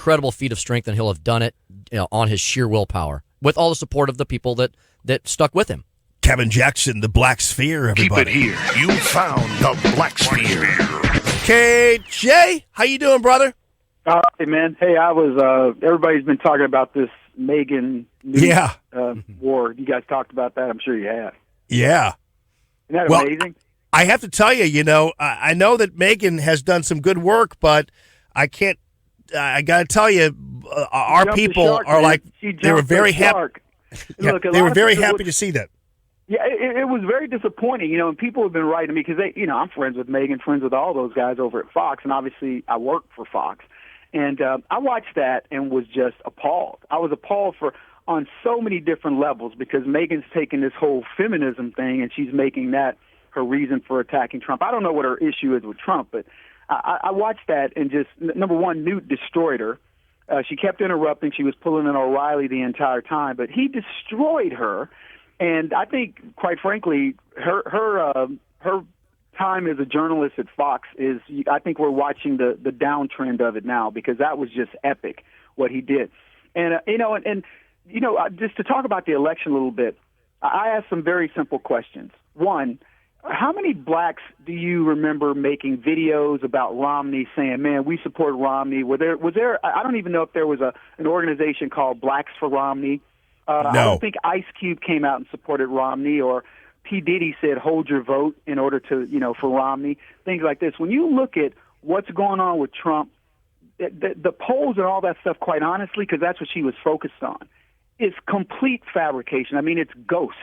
incredible feat of strength, and he'll have done it on his sheer willpower with all the support of the people that stuck with him. Kevin Jackson, the Black Sphere, everybody. Keep it here. You found the Black Sphere. KJ, how you doing, brother? Hey, man. Hey, I was. Everybody's been talking about this Megan war. You guys talked about that. I'm sure you have. Yeah. Isn't that amazing? I have to tell you, I know that Megan has done some good work, but I can't. I got to tell you, our people are like they were very happy. Look, they were very happy to see that. Yeah, it was very disappointing, and people have been writing me because I'm friends with Megan, friends with all those guys over at Fox, and obviously I work for Fox, and I watched that and was just appalled. I was appalled on so many different levels because Megan's taking this whole feminism thing and she's making that her reason for attacking Trump. I don't know what her issue is with Trump, but I watched that and just, number one, Newt destroyed her. She kept interrupting. She was pulling an O'Reilly the entire time, but he destroyed her. And I think, quite frankly, her time as a journalist at Fox is, I think we're watching the downtrend of it now because that was just epic what he did. And, just to talk about the election a little bit, I asked some very simple questions. One, how many blacks do you remember making videos about Romney saying, man, we support Romney? Was there, I don't even know if there was an organization called Blacks for Romney. No. I don't think Ice Cube came out and supported Romney, or P. Diddy said, hold your vote in order to, for Romney, things like this. When you look at what's going on with Trump, the polls and all that stuff, quite honestly, because that's what she was focused on, is complete fabrication. I mean, it's ghost.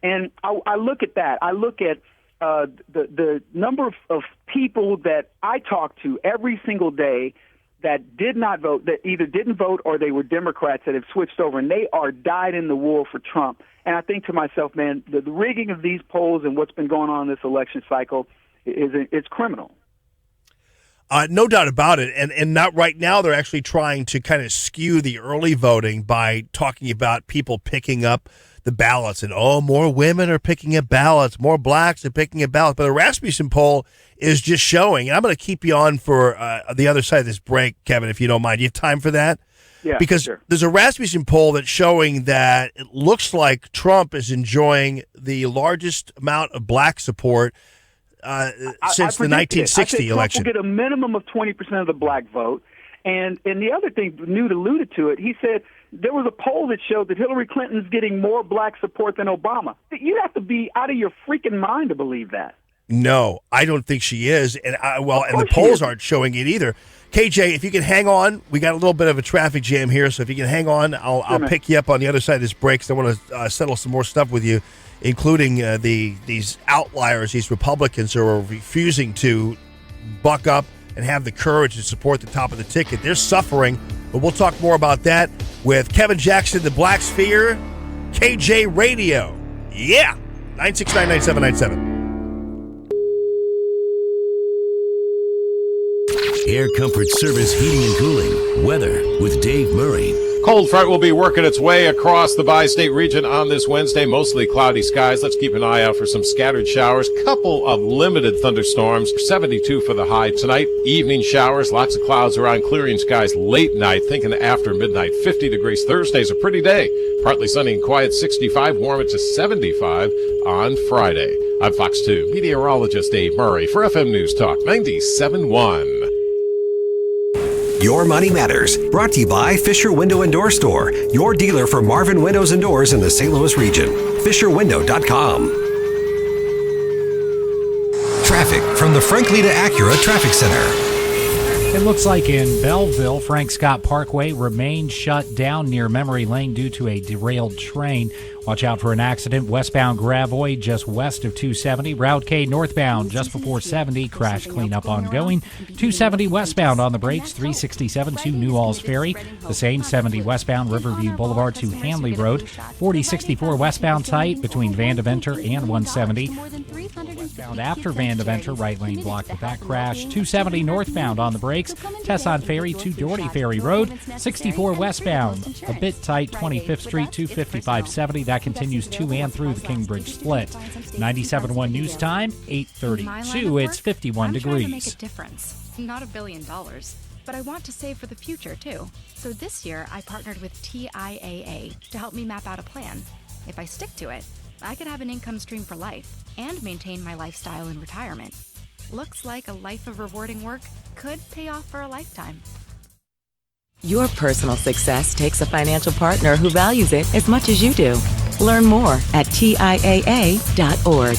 And I look at that. I look at the number of people that I talk to every single day that did not vote, that either didn't vote or they were Democrats that have switched over, and they are dyed in the wool for Trump. And I think to myself, man, the rigging of these polls and what's been going on in this election cycle it's criminal. No doubt about it. And not right now, they're actually trying to kind of skew the early voting by talking about people picking up the ballots and, more women are picking up ballots, more blacks are picking up ballots. But the Rasmussen poll is just showing, and I'm going to keep you on for the other side of this break, Kevin, if you don't mind. Do you have time for that? Yeah, because sure. There's a Rasmussen poll that's showing that it looks like Trump is enjoying the largest amount of black support since the 1960 election. Trump will get a minimum of 20% of the black vote. And the other thing, Newt alluded to it, he said there was a poll that showed that Hillary Clinton's getting more black support than Obama. You have to be out of your freaking mind to believe that. No, I don't think she is. And the polls aren't showing it either. KJ, if you can hang on, we got a little bit of a traffic jam here, so if you can hang on, I'll pick you up on the other side of this break, because I want to settle some more stuff with you, including these outliers, these Republicans who are refusing to buck up and have the courage to support the top of the ticket. They're suffering, but we'll talk more about that with Kevin Jackson, the Black Sphere, KJ Radio. Yeah, 969-9797. Air Comfort Service Heating and Cooling. Weather with Dave Murray. Cold front will be working its way across the bi-state region on this Wednesday. Mostly cloudy skies. Let's keep an eye out for some scattered showers. Couple of limited thunderstorms. 72 for the high tonight. Evening showers. Lots of clouds around, clearing skies late night. Thinking after midnight. 50 degrees. Thursday's a pretty day. Partly sunny and quiet. 65. Warm it to 75 on Friday. I'm Fox 2 meteorologist Dave Murray for FM News Talk 97.1. Your Money Matters, brought to you by Fisher Window and Door Store, your dealer for Marvin Windows and Doors in the St. Louis region. FisherWindow.com. Traffic from the Frank Lita Acura Traffic Center. It looks like in Belleville, Frank Scott Parkway remains shut down near Memory Lane due to a derailed train. Watch out for an accident. Westbound Gravois just west of 270. Route K northbound just before 70. Crash cleanup ongoing. 270 westbound on the brakes. 367 to Newalls Ferry. The same 70 westbound Riverview Boulevard to Hanley Road. 4064 westbound tight between Van Deventer and 170. Westbound after Van Deventer, right lane blocked with that crash. 270 northbound on the brakes. Tesson Ferry to Doherty Ferry Road. 64 westbound, a bit tight, 25th Street to 5570. That continues to and through the Kingbridge split. 97.1 News Time, 8:32. It's 51 degrees. Trying to make a difference. Not $1 billion. but I want to save for the future, too. So this year, I partnered with TIAA to help me map out a plan. If I stick to it, I could have an income stream for life and maintain my lifestyle in retirement. Looks like a life of rewarding work could pay off for a lifetime. Your personal success takes a financial partner who values it as much as you do. Learn more at TIAA.org.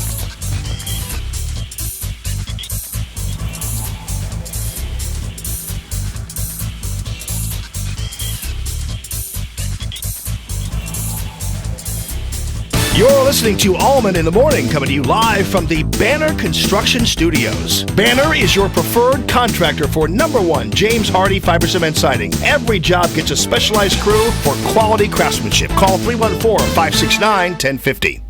You're listening to Allman in the Morning, coming to you live from the Banner Construction Studios. Banner is your preferred contractor for #1 James Hardy Fiber Cement Siding. Every job gets a specialized crew for quality craftsmanship. Call 314-569-1050.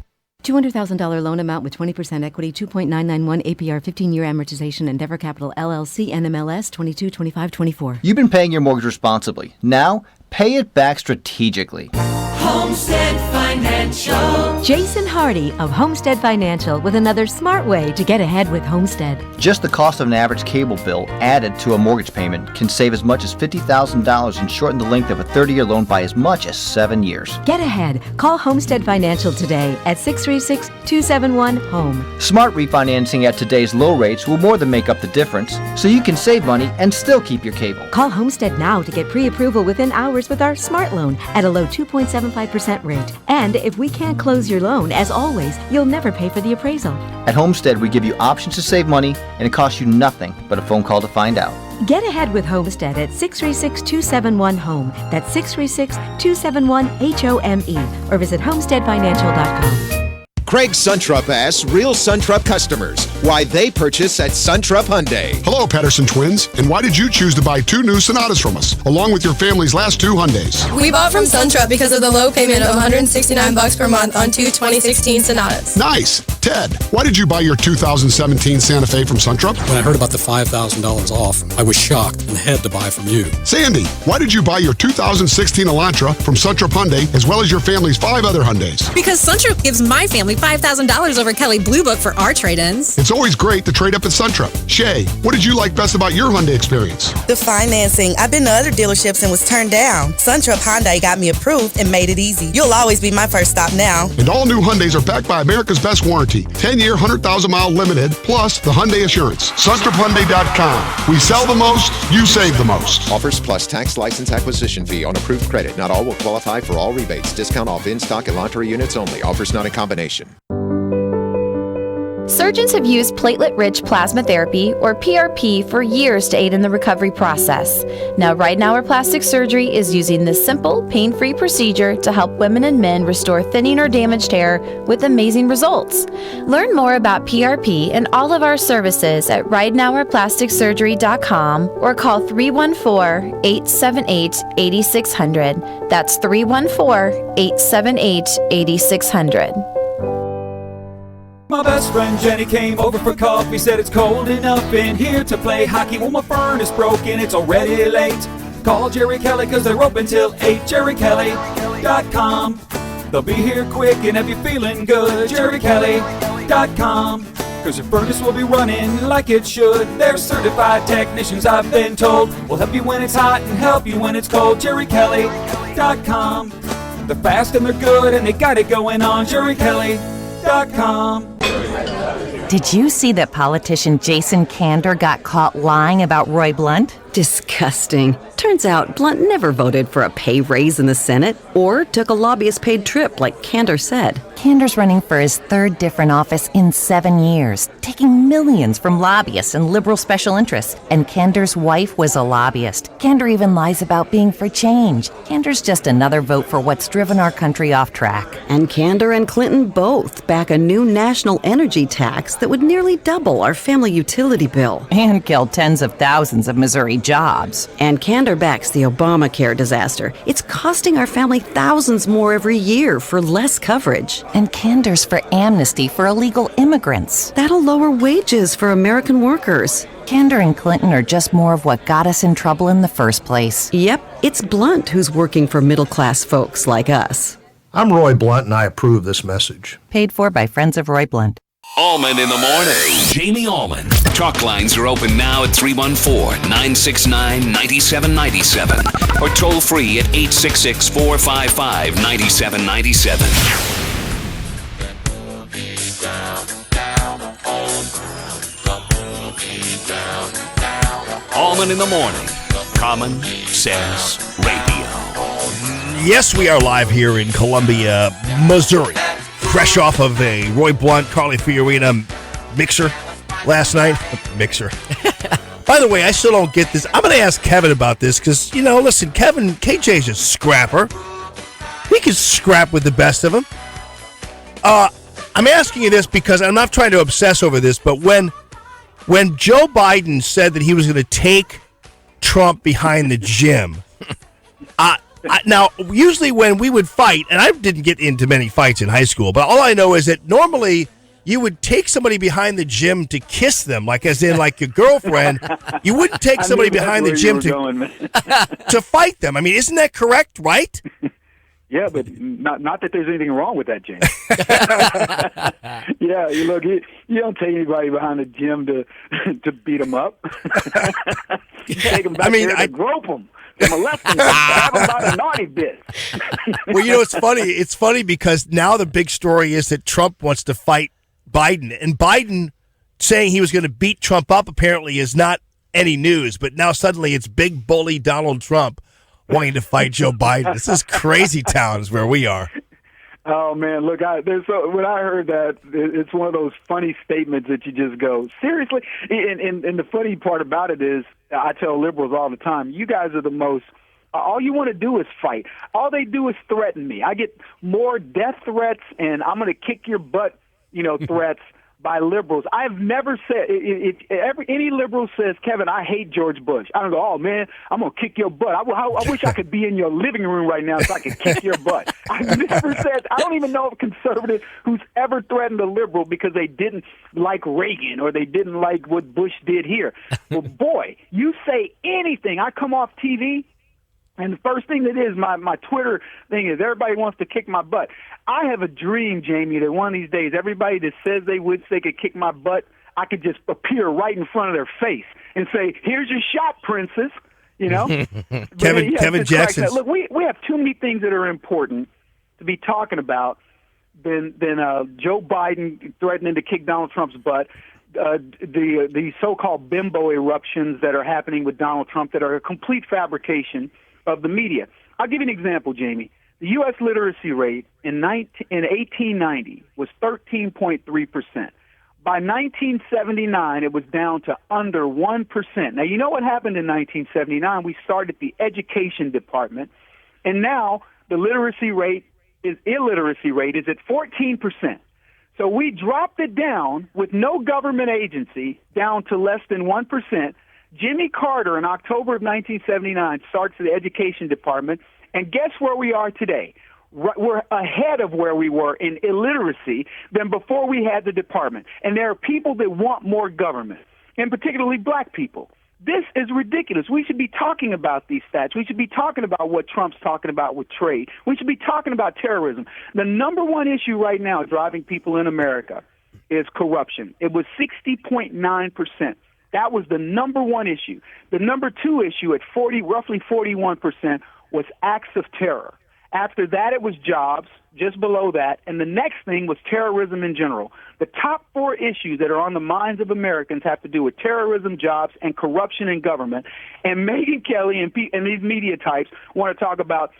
$200,000 loan amount with 20% equity, 2.991 APR, 15-year amortization, Endeavor Capital LLC, NMLS 222524. You've been paying your mortgage responsibly. Now, pay it back strategically. Homestead Financial. Jason Hardy of Homestead Financial with another smart way to get ahead with Homestead. Just the cost of an average cable bill added to a mortgage payment can save as much as $50,000 and shorten the length of a 30-year loan by as much as 7 years. Get ahead. Call Homestead Financial today at 636-271-HOME. Smart refinancing at today's low rates will more than make up the difference, so you can save money and still keep your cable. Call Homestead now to get pre-approval within hours with our Smart Loan at a low 2.75% rate. And if we can't close your loan, as always, you'll never pay for the appraisal. At Homestead, we give you options to save money, and it costs you nothing but a phone call to find out. Get ahead with Homestead at 636-271-HOME. That's 636-271-HOME. Or visit homesteadfinancial.com. Craig Suntrup asks real Suntrup customers why they purchase at Suntrup Hyundai. Hello, Pedersen twins. And why did you choose to buy 2 new Sonatas from us, along with your family's last 2 Hyundais? We bought from Suntrup because of the low payment of $169 per month on 2 2016 Sonatas. Nice. Ted, why did you buy your 2017 Santa Fe from Suntrup? When I heard about the $5,000 off, I was shocked and had to buy from you. Sandy, why did you buy your 2016 Elantra from Suntrup Hyundai, as well as your family's 5 other Hyundais? Because Suntrup gives my family $5,000 over Kelly Blue Book for our trade-ins. It's always great to trade up at Suntrup. Shay, what did you like best about your Hyundai experience? The financing. I've been to other dealerships and was turned down. Suntrup Hyundai got me approved and made it easy. You'll always be my first stop now. And all new Hyundais are backed by America's best warranty. 10-year, 100,000-mile limited, plus the Hyundai Assurance. SuntrupHyundai.com. We sell the most, you save the most. Offers plus tax license acquisition fee on approved credit. Not all will qualify for all rebates. Discount off in-stock Elantra units only. Offers not in combination. Surgeons have used platelet-rich plasma therapy, or PRP, for years to aid in the recovery process. Now, Ridenour Plastic Surgery is using this simple, pain-free procedure to help women and men restore thinning or damaged hair with amazing results. Learn more about PRP and all of our services at RidenourPlasticSurgery.com or call 314-878-8600. That's 314-878-8600. My best friend Jenny came over for coffee, said it's cold enough in here to play hockey. Well, my furnace broken, it's already late. Call Jerry Kelly, cause they're open till 8, jerrykelly.com. They'll be here quick and have you feeling good, jerrykelly.com. Cause your furnace will be running like it should. They're certified technicians, I've been told, will help you when it's hot and help you when it's cold, jerrykelly.com. They're fast and they're good and they got it going on, jerrykelly.com. Did you see that politician Jason Kander got caught lying about Roy Blunt? Disgusting. Turns out Blunt never voted for a pay raise in the Senate or took a lobbyist-paid trip like Kander said. Kander's running for his 3rd different office in 7 years, taking millions from lobbyists and liberal special interests. And Kander's wife was a lobbyist. Kander even lies about being for change. Kander's just another vote for what's driven our country off track. And Kander and Clinton both back a new national energy tax that would nearly double our family utility bill. And kill tens of thousands of Missouri jobs. And Kander backs the Obamacare disaster. It's costing our family thousands more every year for less coverage. And Kander's for amnesty for illegal immigrants. That'll lower wages for American workers. Kander and Clinton are just more of what got us in trouble in the first place. Yep, it's Blunt who's working for middle-class folks like us. I'm Roy Blunt, and I approve this message. Paid for by Friends of Roy Blunt. Allman in the morning. Jamie Allman. Talk lines are open now at 314-969-9797 or toll free at 866-455-9797. Allman in the morning. Common Sense Radio. Yes, we are live here in Columbia, Missouri. Fresh off of a Roy Blunt, Carly Fiorina mixer last night. Mixer. By the way, I still don't get this. I'm going to ask Kevin about this because, listen, KJ's a scrapper. He can scrap with the best of them. I'm asking you this because I'm not trying to obsess over this, but when Joe Biden said that he was going to take Trump behind the gym, now, usually when we would fight, and I didn't get into many fights in high school, but all I know is that normally you would take somebody behind the gym to kiss them, like as in like your girlfriend. You wouldn't take somebody behind the gym to fight them. I mean, isn't that correct, right? Yeah, but not that there's anything wrong with that, James. Yeah, you don't take anybody behind the gym to beat them up. You take them back there to grope them, to molest them, have them by the naughty bit. Well, it's funny. It's funny because now the big story is that Trump wants to fight Biden, and Biden saying he was going to beat Trump up apparently is not any news. But now suddenly it's big bully Donald Trump wanting to fight Joe Biden. This is crazy towns where we are. Oh, man, look, when I heard that, it's one of those funny statements that you just go, seriously? And the funny part about it is, I tell liberals all the time, you guys are the most, all you want to do is fight. All they do is threaten me. I get more death threats and I'm going to kick your butt, threats by liberals. I've never said, if any liberal says, Kevin, I hate George Bush, I don't go, oh, man, I'm going to kick your butt. I wish I could be in your living room right now so I could kick your butt. I've never said, I don't even know of a conservative who's ever threatened a liberal because they didn't like Reagan or they didn't like what Bush did here. Well, boy, you say anything, I come off TV, and the first thing that is my Twitter thing is everybody wants to kick my butt. I have a dream, Jamie, that one of these days everybody that says they could kick my butt, I could just appear right in front of their face and say, "Here's your shot, princess." Kevin Jackson. Look, we have too many things that are important to be talking about than Joe Biden threatening to kick Donald Trump's butt. The so-called bimbo eruptions that are happening with Donald Trump that are a complete fabrication of the media. I'll give you an example, Jamie. The U.S. literacy rate in 1890 was 13.3%. By 1979, it was down to under 1%. Now, you know what happened in 1979? We started the education department, and now the illiteracy rate is at 14%. So we dropped it down with no government agency down to less than 1%. Jimmy Carter in October of 1979 starts the education department, and guess where we are today? We're ahead of where we were in illiteracy than before we had the department. And there are people that want more government, and particularly black people. This is ridiculous. We should be talking about these stats. We should be talking about what Trump's talking about with trade. We should be talking about terrorism. The number one issue right now driving people in America is corruption. It was 60.9%. That was the number one issue. The number two issue at roughly 41% was acts of terror. After that, it was jobs, just below that, and the next thing was terrorism in general. The top four issues that are on the minds of Americans have to do with terrorism, jobs, and corruption in government. And Megyn Kelly and these media types want to talk about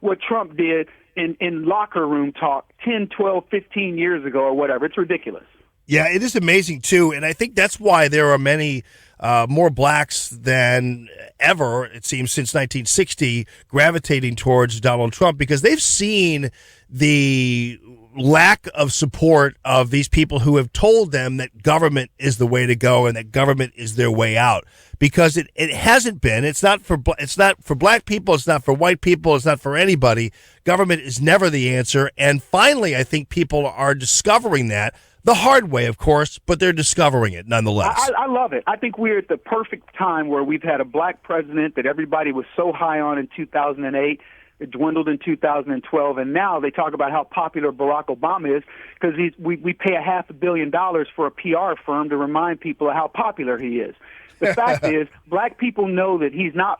what Trump did in locker room talk 10, 12, 15 years ago or whatever. It's ridiculous. Yeah, it is amazing, too, and I think that's why there are many more blacks than ever, it seems, since 1960 gravitating towards Donald Trump because they've seen the lack of support of these people who have told them that government is the way to go and that government is their way out because it hasn't been. It's not for black people. It's not for white people. It's not for anybody. Government is never the answer. And finally, I think people are discovering that. The hard way, of course, but they're discovering it nonetheless. I love it. I think we're at the perfect time where we've had a black president that everybody was so high on in 2008. It dwindled in 2012, and now they talk about how popular Barack Obama is because we pay $500 million for a PR firm to remind people of how popular he is. The fact is, black people know that he's not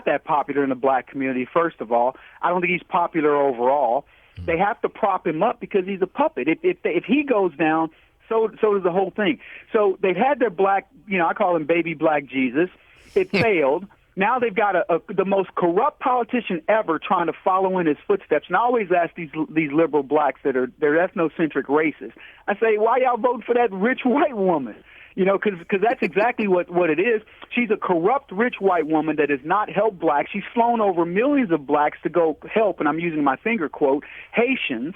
that popular in the black community, first of all. I don't think he's popular overall. They have to prop him up because he's a puppet. If he goes down, so does the whole thing. So they've had their black, I call him baby black Jesus. It failed. Now they've got the most corrupt politician ever trying to follow in his footsteps. And I always ask these liberal blacks they're ethnocentric racists. I say, why y'all vote for that rich white woman? Because that's exactly what it is. She's a corrupt rich white woman that has not helped blacks. She's flown over millions of blacks to go help, and I'm using my finger quote, Haitians.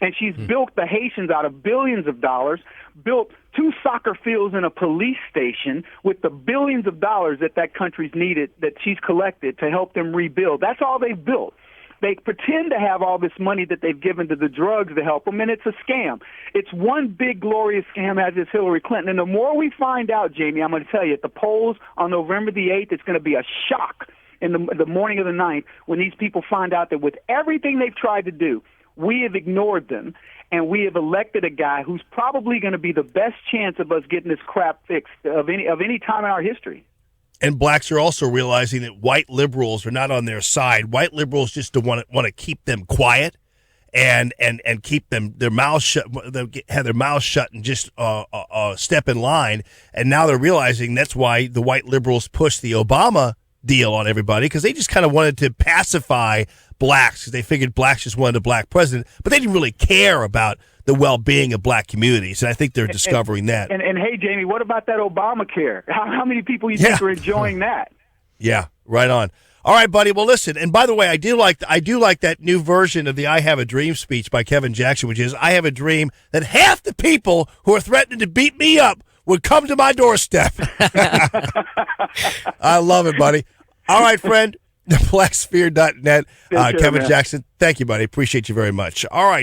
And she's built the Haitians out of billions of dollars, built 2 soccer fields and a police station with the billions of dollars that country's needed, that she's collected to help them rebuild. That's all they've built. They pretend to have all this money that they've given to the drugs to help them, and it's a scam. It's one big, glorious scam, as is Hillary Clinton. And the more we find out, Jamie, I'm going to tell you, at the polls on November the 8th, it's going to be a shock in the morning of the 9th when these people find out that with everything they've tried to do, we have ignored them, and we have elected a guy who's probably going to be the best chance of us getting this crap fixed of any time in our history. And blacks are also realizing that white liberals are not on their side. White liberals just want to keep them quiet and keep their mouths shut, have their mouths shut and just step in line. And now they're realizing that's why the white liberals pushed the Obama deal on everybody, because they just kind of wanted to pacify blacks because they figured blacks just wanted a black president, but they didn't really care about the well-being of black communities, and I think they're discovering that. And hey, Jamie, what about that Obamacare? How many people you think are enjoying that? Yeah, right on. All right, buddy. Well, listen, and by the way, I do like that new version of the "I Have a Dream" speech by Kevin Jackson, which is, "I have a dream that half the people who are threatening to beat me up would come to my doorstep." I love it, buddy. All right, friend. Blacksphere.net. Kevin Jackson, thank you, buddy. Appreciate you very much. All right.